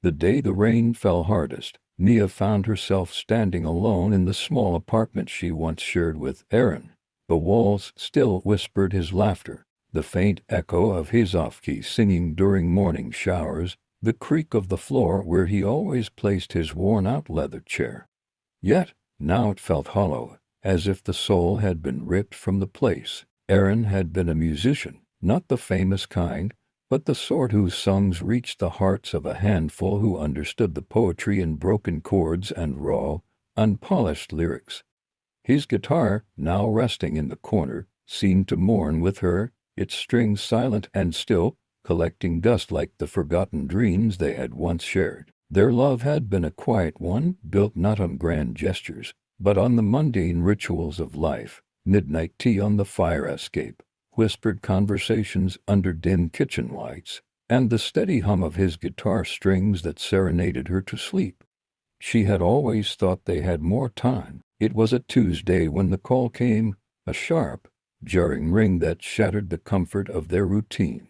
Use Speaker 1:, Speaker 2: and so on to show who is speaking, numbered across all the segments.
Speaker 1: The day the rain fell hardest, Mia found herself standing alone in the small apartment she once shared with Aaron. The walls still whispered his laughter, the faint echo of his off-key singing during morning showers, the creak of the floor where he always placed his worn-out leather chair. Yet, now it felt hollow, as if the soul had been ripped from the place. Aaron had been a musician, not the famous kind, but the sort whose songs reached the hearts of a handful who understood the poetry in broken chords and raw, unpolished lyrics. His guitar, now resting in the corner, seemed to mourn with her, its strings silent and still, collecting dust like the forgotten dreams they had once shared. Their love had been a quiet one, built not on grand gestures, but on the mundane rituals of life: midnight tea on the fire escape, whispered conversations under dim kitchen lights, and the steady hum of his guitar strings that serenaded her to sleep. She had always thought they had more time. It was a Tuesday when the call came, a sharp, jarring ring that shattered the comfort of their routine.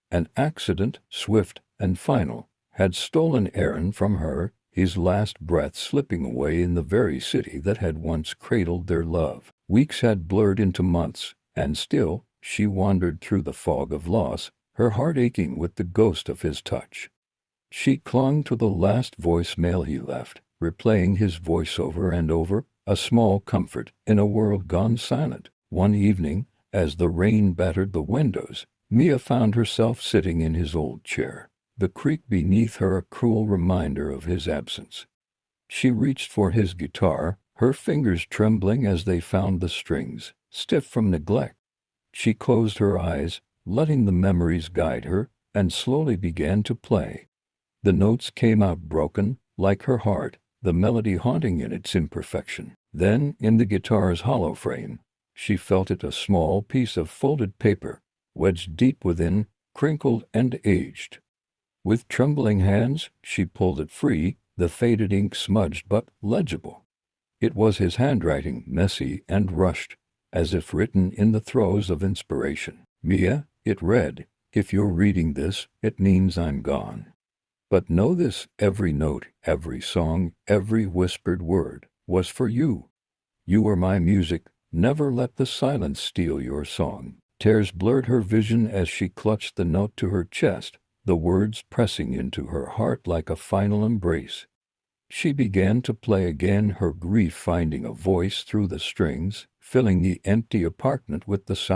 Speaker 1: An accident, swift and final, had stolen Aaron from her, his last breath slipping away in the very city that had once cradled their love. Weeks had blurred into months, and still she wandered through the fog of loss, her heart aching with the ghost of his touch. She clung to the last voicemail he left, replaying his voice over and over, a small comfort in a world gone silent. One evening, as the rain battered the windows, Mia found herself sitting in his old chair, the creak beneath her a cruel reminder of his absence. She reached for his guitar, her fingers trembling as they found the strings, stiff from neglect. She closed her eyes, letting the memories guide her, and slowly began to play. The notes came out broken, like her heart, the melody haunting in its imperfection. Then, in the guitar's hollow frame, she felt it, a small piece of folded paper, wedged deep within, crinkled and aged. With trembling hands, she pulled it free, the faded ink smudged but legible. It was his handwriting, messy and rushed, as if written in the throes of inspiration. "Mia," it read, "if you're reading this, it means I'm gone. But know this, every note, every song, every whispered word was for you. You are my music, never let the silence steal your song." Tears blurred her vision as she clutched the note to her chest, the words pressing into her heart like a final embrace. She began to play again, her grief finding a voice through the strings, filling the empty apartment with the sound